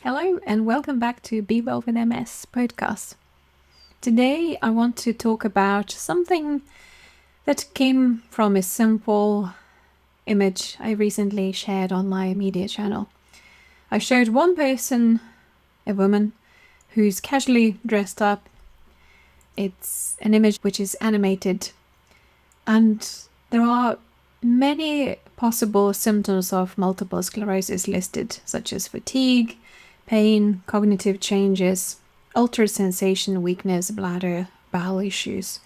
Hello and welcome back to BeeWellWithMS podcast. Today I want to talk about something that came from a simple image I recently shared on my media channel. I showed one person, a woman, who's casually dressed up. It's an image which is animated, and there are many possible symptoms of multiple sclerosis listed, such as fatigue, pain, cognitive changes, altered sensation, weakness, bladder, bowel issues,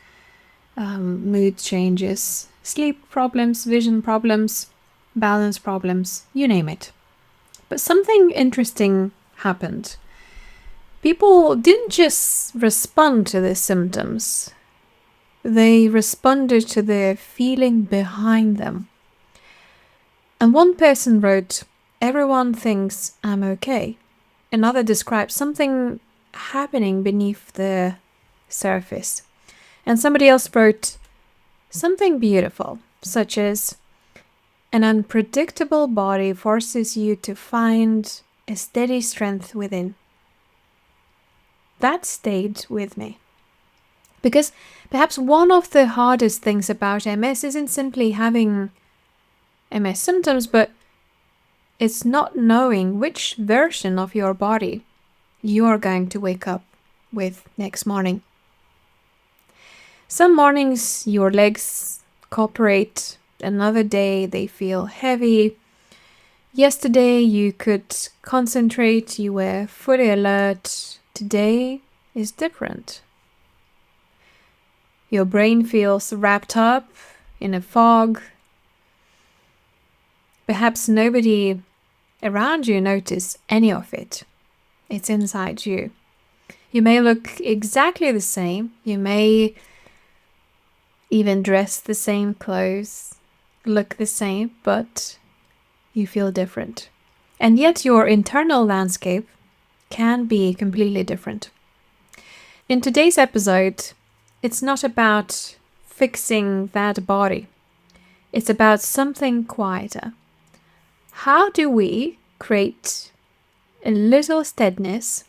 mood changes, sleep problems, vision problems, balance problems, you name it. But something interesting happened. People didn't just respond to the symptoms, they responded to the feeling behind them. And one person wrote, "Everyone thinks I'm okay." Another describes something happening beneath the surface. And somebody else wrote something beautiful, such as, "An unpredictable body forces you to find a steady strength within." That stayed with me. Because perhaps one of the hardest things about MS isn't simply having MS symptoms, but it's not knowing which version of your body you're going to wake up with next morning. Some mornings your legs cooperate, another day they feel heavy. Yesterday you could concentrate, you were fully alert. Today is different. Your brain feels wrapped up in a fog. Perhaps nobody around you notice any of it. It's inside you. You may look exactly the same. You may even dress the same clothes, look the same, but you feel different. And yet your internal landscape can be completely different. In today's episode, it's not about fixing that body. It's about something quieter. How do we create a little steadiness,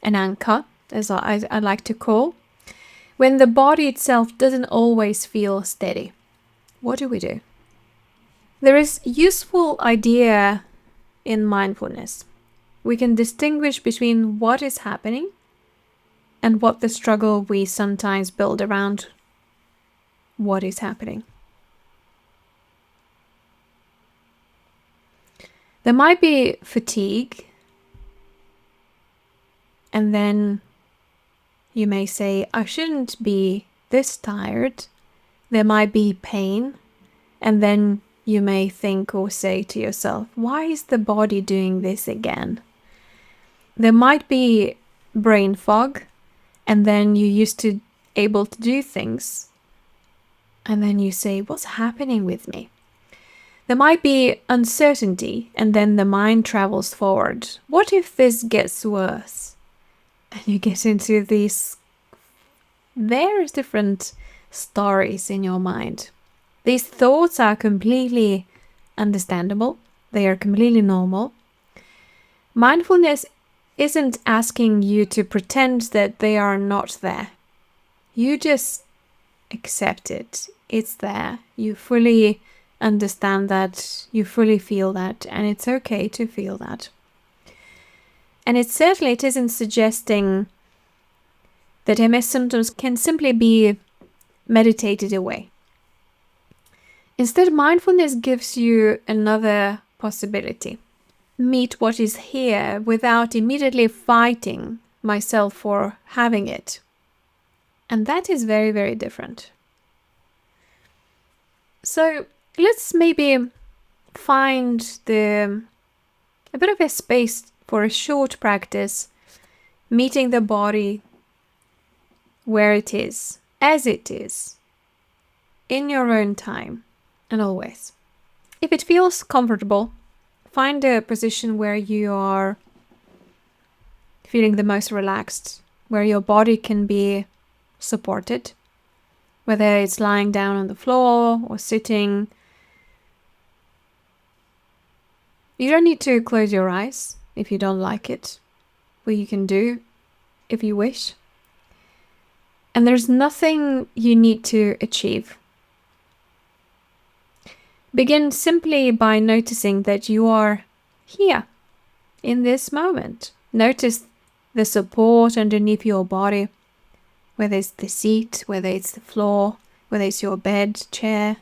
an anchor, as I like to call, when the body itself doesn't always feel steady? What do we do? There is a useful idea in mindfulness. We can distinguish between what is happening and what the struggle we sometimes build around what is happening. There might be fatigue, and then you may say, "I shouldn't be this tired." There might be pain, and then you may think or say to yourself, "Why is the body doing this again?" There might be brain fog, and then you used to able to do things, and then you say, "What's happening with me?" There might be uncertainty, and then the mind travels forward. What if this gets worse? And you get into these various different stories in your mind. These thoughts are completely understandable. They are completely normal. Mindfulness isn't asking you to pretend that they are not there. You just accept it. It's there. You fully understand that, you fully feel that, and it's okay to feel that. And it isn't suggesting that MS symptoms can simply be meditated away. Instead, mindfulness gives you another possibility. Meet what is here without immediately fighting myself for having it. And that is very, very different. So let's maybe find a bit of a space for a short practice, meeting the body where it is, as it is, in your own time, and always. If it feels comfortable, find a position where you are feeling the most relaxed, where your body can be supported, whether it's lying down on the floor or sitting. You don't need to close your eyes. if you don't like it, what you can do if you wish. And there's nothing you need to achieve. Begin simply by noticing that you are here in this moment. Notice the support underneath your body, whether it's the seat, whether it's the floor, whether it's your bed, chair,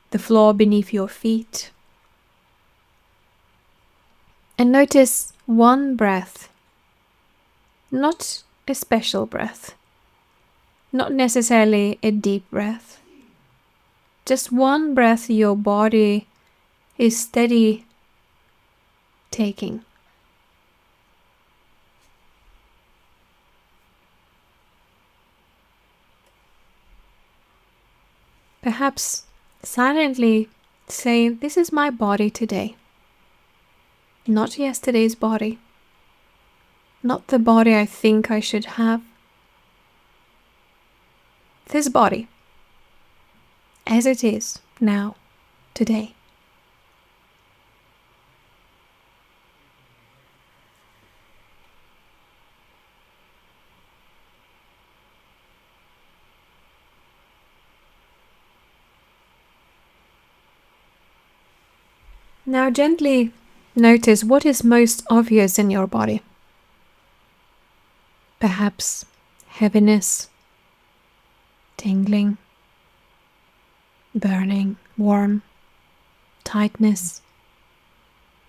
the floor beneath your feet. And notice one breath, not a special breath, not necessarily a deep breath. Just one breath your body is steady taking. Perhaps silently say, this is my body today. Not yesterday's body. Not the body I think I should have. This body, as it is now, today. Now gently notice what is most obvious in your body. Perhaps heaviness, tingling, burning, warm, tightness,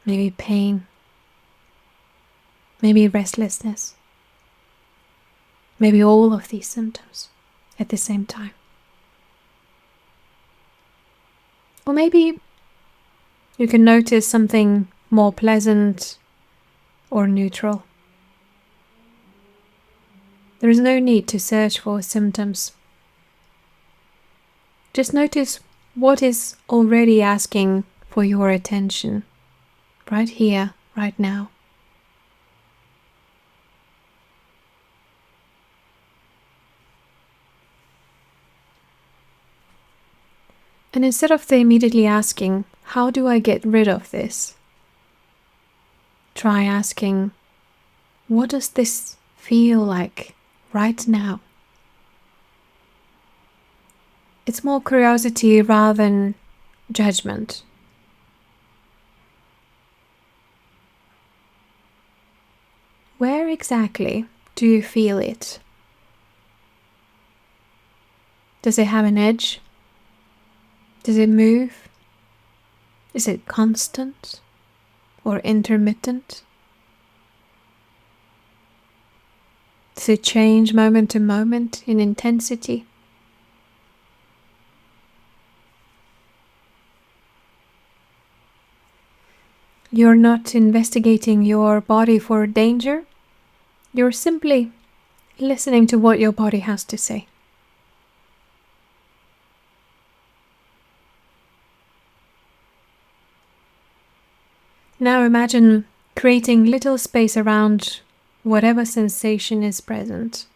maybe pain, maybe restlessness, maybe all of these symptoms at the same time. Or maybe you can notice something more pleasant or neutral. There is no need to search for symptoms. Just notice what is already asking for your attention, right here, right now. And instead of immediately asking, how do I get rid of this? Try asking, what does this feel like right now? It's more curiosity rather than judgment. Where exactly do you feel it? Does it have an edge? Does it move? Is it constant or intermittent? Does it change moment to moment in intensity? You're not investigating your body for danger. You're simply listening to what your body has to say. Now imagine creating little space around whatever sensation is present.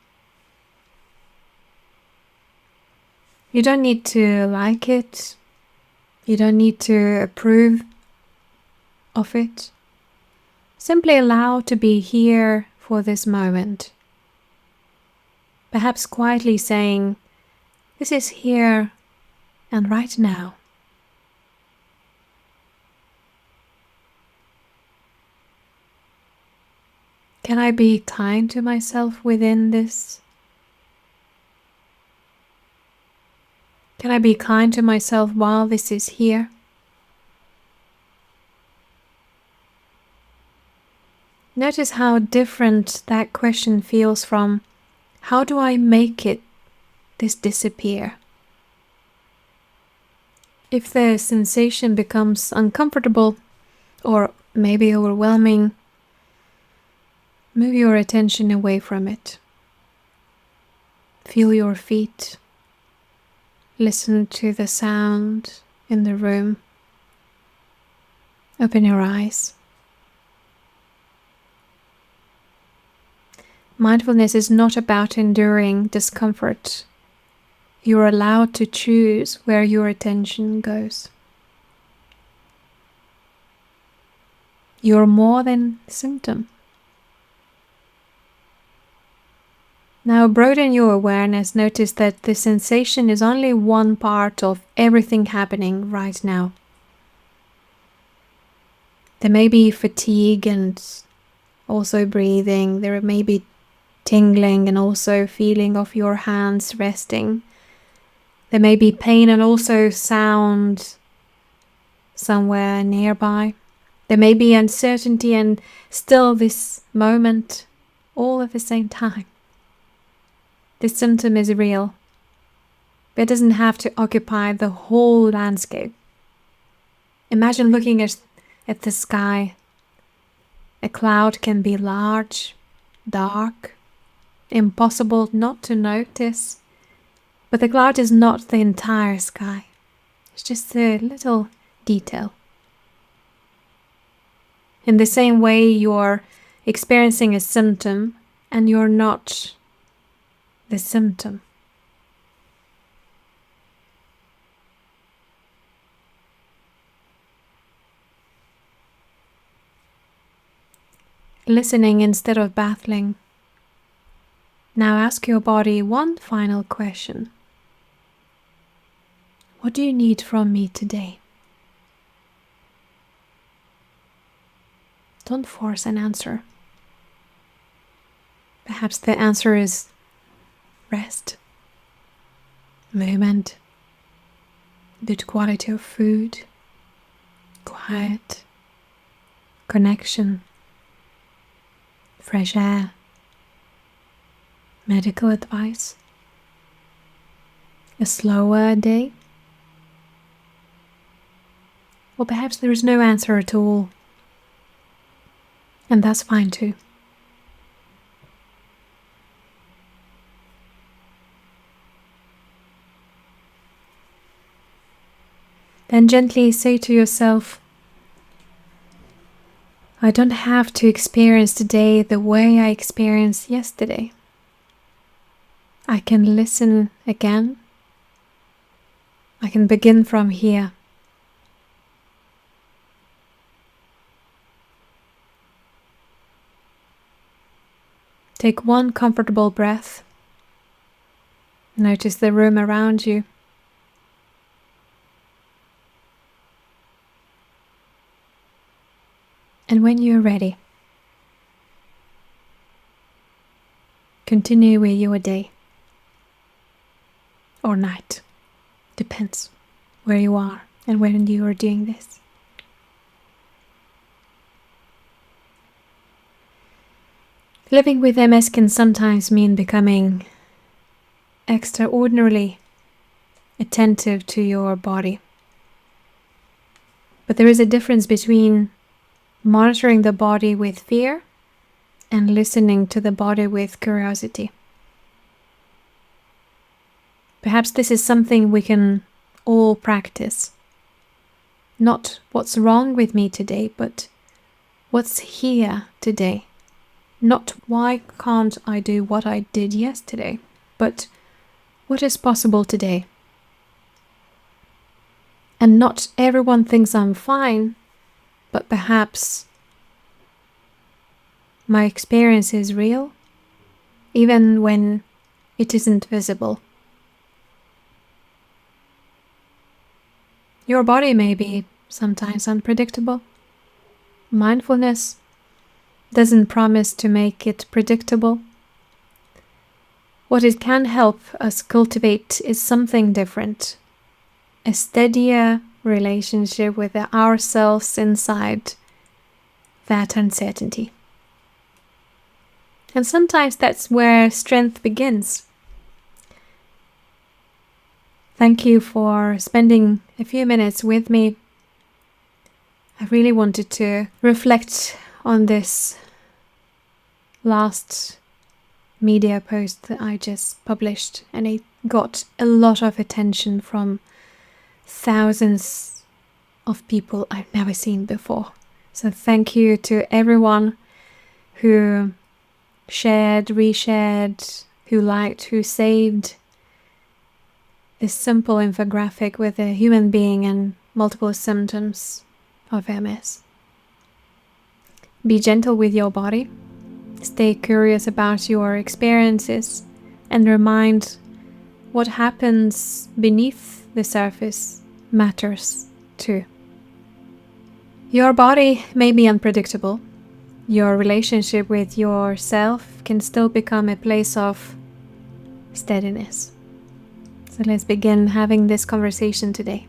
You don't need to like it. You don't need to approve of it. Simply allow to be here for this moment. Perhaps quietly saying, this is here and right now. Can I be kind to myself within this? Can I be kind to myself while this is here? Notice how different that question feels from, how do I make this disappear? If the sensation becomes uncomfortable or maybe overwhelming, move your attention away from it. Feel your feet. Listen to the sound in the room. Open your eyes. Mindfulness is not about enduring discomfort. You're allowed to choose where your attention goes. You're more than symptom. Now broaden your awareness. Notice that the sensation is only one part of everything happening right now. There may be fatigue and also breathing. There may be tingling and also feeling of your hands resting. There may be pain and also sound somewhere nearby. There may be uncertainty and still this moment, all at the same time. This symptom is real, but it doesn't have to occupy the whole landscape. Imagine looking at the sky. A cloud can be large, dark, impossible not to notice, but the cloud is not the entire sky. It's just a little detail. In the same way, you're experiencing a symptom and you're not the symptom. Listening instead of battling. Now ask your body one final question. What do you need from me today? Don't force an answer. Perhaps the answer is rest, movement, good quality of food, quiet, connection, fresh air, medical advice, a slower day, or perhaps there is no answer at all, and that's fine too. Then gently say to yourself, I don't have to experience today the way I experienced yesterday. I can listen again. I can begin from here. Take one comfortable breath. Notice the room around you. And when you're ready, continue with your day or night. Depends where you are and when you are doing this. Living with MS can sometimes mean becoming extraordinarily attentive to your body. But there is a difference between monitoring the body with fear and listening to the body with curiosity. Perhaps this is something we can all practice. Not what's wrong with me today, but what's here today. Not why can't I do what I did yesterday, but what is possible today. And not everyone thinks I'm fine, but perhaps my experience is real, even when it isn't visible. Your body may be sometimes unpredictable. Mindfulness doesn't promise to make it predictable. What it can help us cultivate is something different, a steadier relationship with ourselves inside that uncertainty. And sometimes that's where strength begins. Thank you for spending a few minutes with me. I really wanted to reflect on this last media post that I just published, and it got a lot of attention from thousands of people I've never seen before. So thank you to everyone who shared, reshared, who liked, who saved this simple infographic with a human being and multiple symptoms of MS. Be gentle with your body. Stay curious about your experiences and remind what happens beneath the surface matters too. Your body may be unpredictable. Your relationship with yourself can still become a place of steadiness. So let's begin having this conversation today.